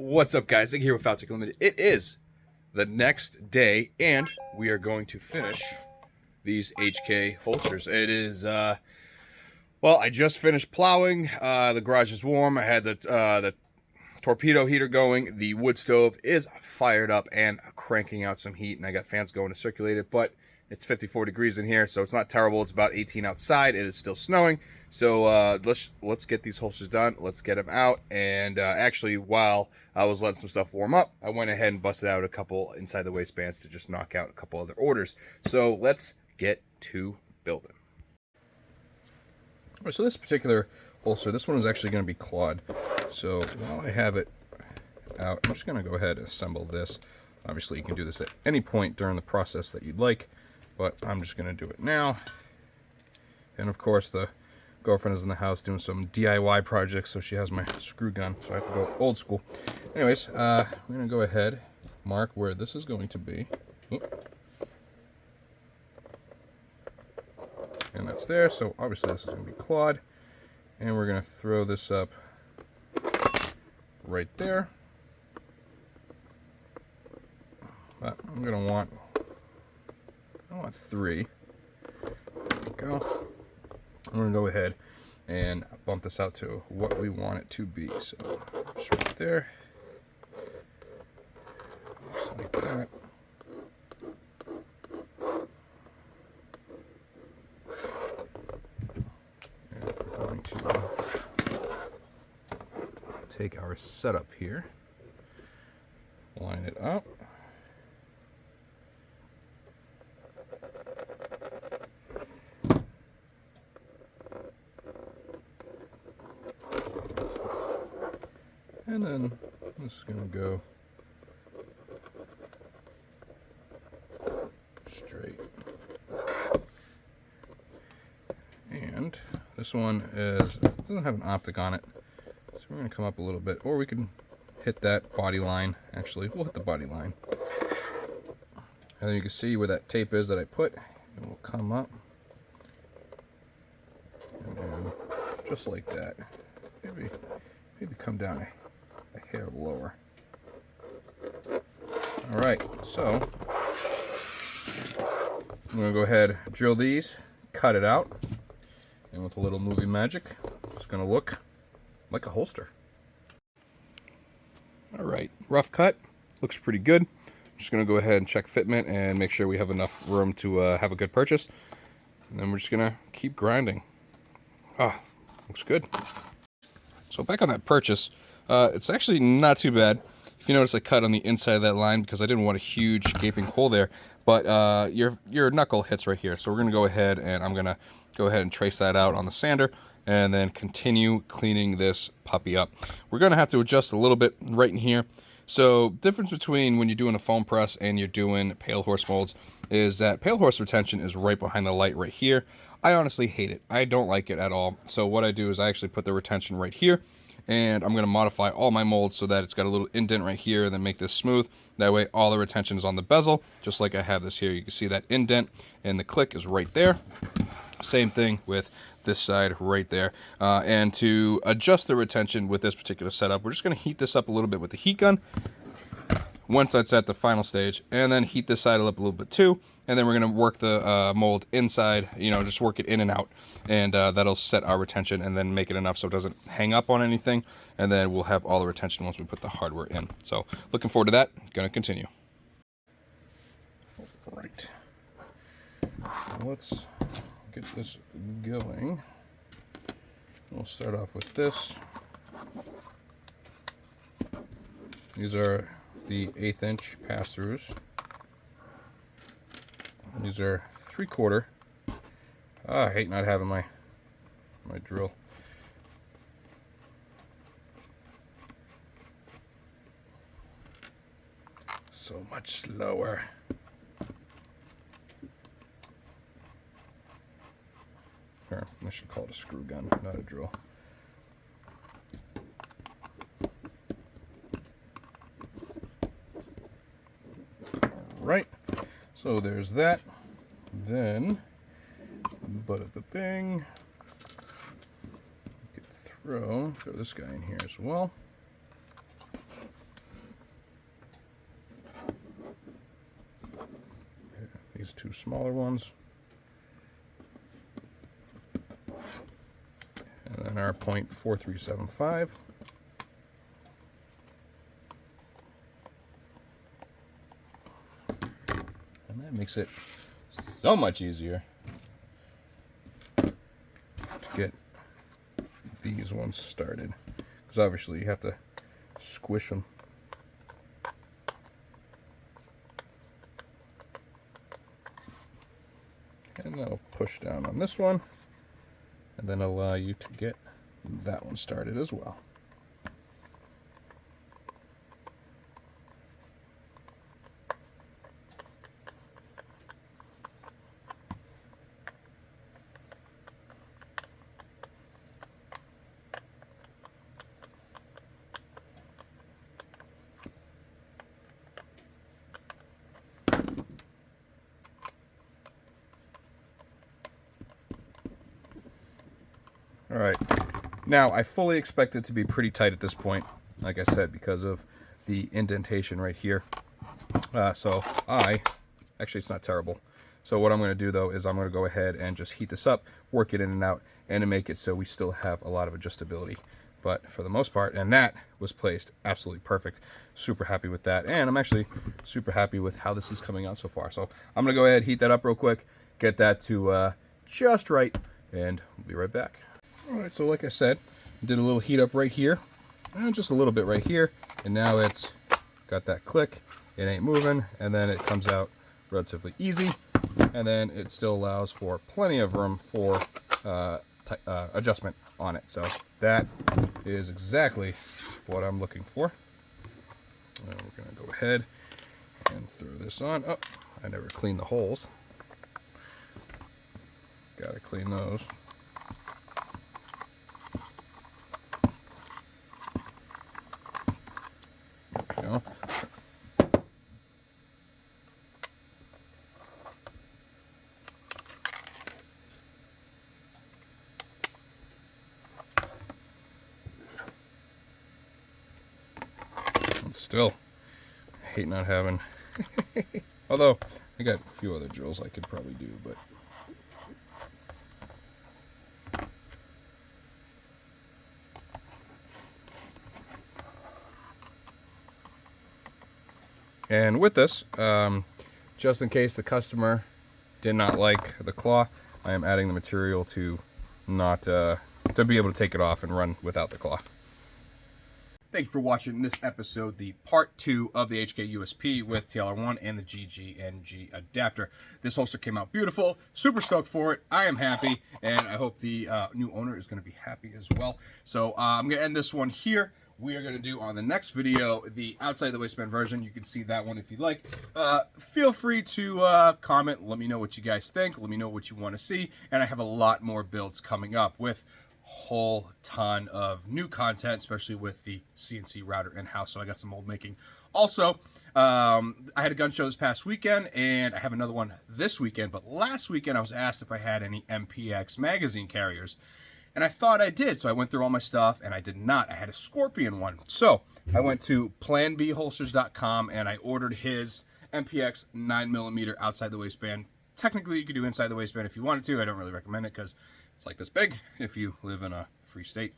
What's up, guys? Zig here with Faltacunlimited. It is the next day, and we are going to finish these HK holsters. It is, well, I just finished plowing. The garage is warm. I had the torpedo heater going. The wood stove is fired up and cranking out some heat, and I got fans going to circulate it, but it's 54 degrees in here, so it's not terrible. It's about 18 outside. It is still snowing. So let's get these holsters done. Let's get them out. And actually, while I was letting some stuff warm up, I went ahead and busted out a couple inside the waistbands to just knock out a couple other orders. So let's get to building. All right, so this particular holster, this one is actually going to be clawed. So while I have it out, I'm just going to go ahead and assemble this. Obviously, you can do this at any point during the process that you'd like, but I'm just going to do it now. And of course, the girlfriend is in the house doing some DIY projects, so she has my screw gun, so I have to go old school. Anyways, we're going to go ahead, mark where this is going to be. Oop. And that's there, so obviously this is going to be clawed. And we're going to throw this up right there. But I'm going to want, I want 3. There we go. I'm going to go ahead and bump this out to what we want it to be. So just right there. Just like that. And we're going to take our setup here, line it up. And then this is going to go straight. And this one is, it doesn't have an optic on it, so we're going to come up a little bit, or we can hit that body line. Actually, we'll hit the body line. And then you can see where that tape is that I put, and we'll come up and do just like that. Maybe come down a hair lower. Alright, so I'm going to go ahead, drill these, cut it out, and with a little movie magic, it's going to look like a holster. Alright, rough cut, looks pretty good. I'm just going to go ahead and check fitment and make sure we have enough room to have a good purchase. And then we're just going to keep grinding. Ah, looks good. So back on that purchase, it's actually not too bad. If you notice, I cut on the inside of that line because I didn't want a huge gaping hole there. But your knuckle hits right here. So we're going to go ahead and I'm going to go ahead and trace that out on the sander and then continue cleaning this puppy up. We're going to have to adjust a little bit right in here. So difference between when you're doing a foam press and you're doing pale horse molds is that pale horse retention is right behind the light right here. I honestly hate it. I don't like it at all. So what I do is I actually put the retention right here. And I'm going to modify all my molds so that it's got a little indent right here and then make this smooth. That way all the retention is on the bezel, just like I have this here. You can see that indent and the click is right there. Same thing with this side right there. And to adjust the retention with this particular setup, we're just going to heat this up a little bit with the heat gun. Once that's at the final stage, and then heat this side up a little bit too. And then we're going to work the mold inside, just work it in and out. And that'll set our retention and then make it enough so it doesn't hang up on anything. And then we'll have all the retention once we put the hardware in. So looking forward to that. Going to continue. All right. Let's get this going. We'll start off with this. These are the 1/8 inch pass-throughs. These are 3/4. I hate not having my drill. So much slower. Or I should call it a screw gun, not a drill. Right, so there's that. Then, bada-ba-bing. Throw this guy in here as well. these two smaller ones. And then our .4375. And that makes it so much easier to get these ones started. Because obviously you have to squish them. And that'll push down on this one, and then allow you to get that one started as well. All right, now I fully expect it to be pretty tight at this point, like I said, because of the indentation right here. Actually it's not terrible. So what I'm going to do though is I'm going to go ahead and just heat this up, work it in and out, and to make it so we still have a lot of adjustability. But for the most part, and that was placed absolutely perfect. Super happy with that, and I'm actually super happy with how this is coming out so far. So I'm going to go ahead, heat that up real quick, get that to just right, and we'll be right back. All right, so like I said, did a little heat up right here, and just a little bit right here, and now it's got that click, it ain't moving, and then it comes out relatively easy, and then it still allows for plenty of room for adjustment on it. So that is exactly what I'm looking for. And we're gonna go ahead and throw this on. Oh, I never cleaned the holes. Gotta clean those. Go. And still, I hate not having. Although I got a few other drills I could probably do, but. And with this, just in case the customer did not like the claw, I am adding the material to not to be able to take it off and run without the claw. Thank you for watching this episode, the part 2 of the HK USP with TLR1 and the GGNG adapter. This holster came out beautiful, super stoked for it. I am happy, and I hope the new owner is going to be happy as well. So I'm going to end this one here. We are going to do on the next video the outside the waistband version. You can see that one if you'd like. Feel free to comment. Let me know what you guys think. Let me know what you want to see. And I have a lot more builds coming up with a whole ton of new content, especially with the CNC router in-house. So I got some mold making. Also, I had a gun show this past weekend, and I have another one this weekend. But last weekend I was asked if I had any MPX magazine carriers. And I thought I did, so I went through all my stuff, and I did not. I had a Scorpion one. So I went to planbholsters.com, and I ordered his MPX 9mm outside the waistband. Technically, you could do inside the waistband if you wanted to. I don't really recommend it because it's like this big if you live in a free state.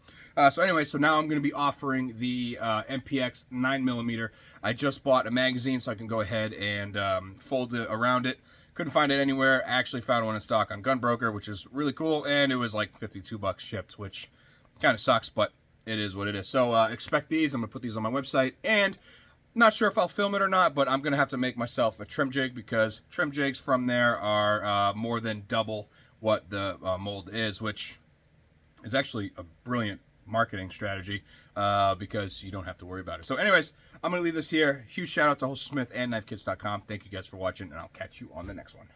So anyway, so now I'm going to be offering the MPX 9mm. I just bought a magazine, so I can go ahead and fold it around it. Couldn't find it anywhere. Actually found one in stock on Gunbroker, which is really cool, and it was like 52 bucks shipped, which kind of sucks, but it is what it is. So expect these. I'm gonna put these on my website, and not sure if I'll film it or not, but I'm gonna have to make myself a trim jig because trim jigs from there are more than double what the mold is, which is actually a brilliant marketing strategy because you don't have to worry about it. So anyways, I'm going to leave this here. Huge shout out to Holstersmith and KnifeKits.com. Thank you guys for watching, and I'll catch you on the next one.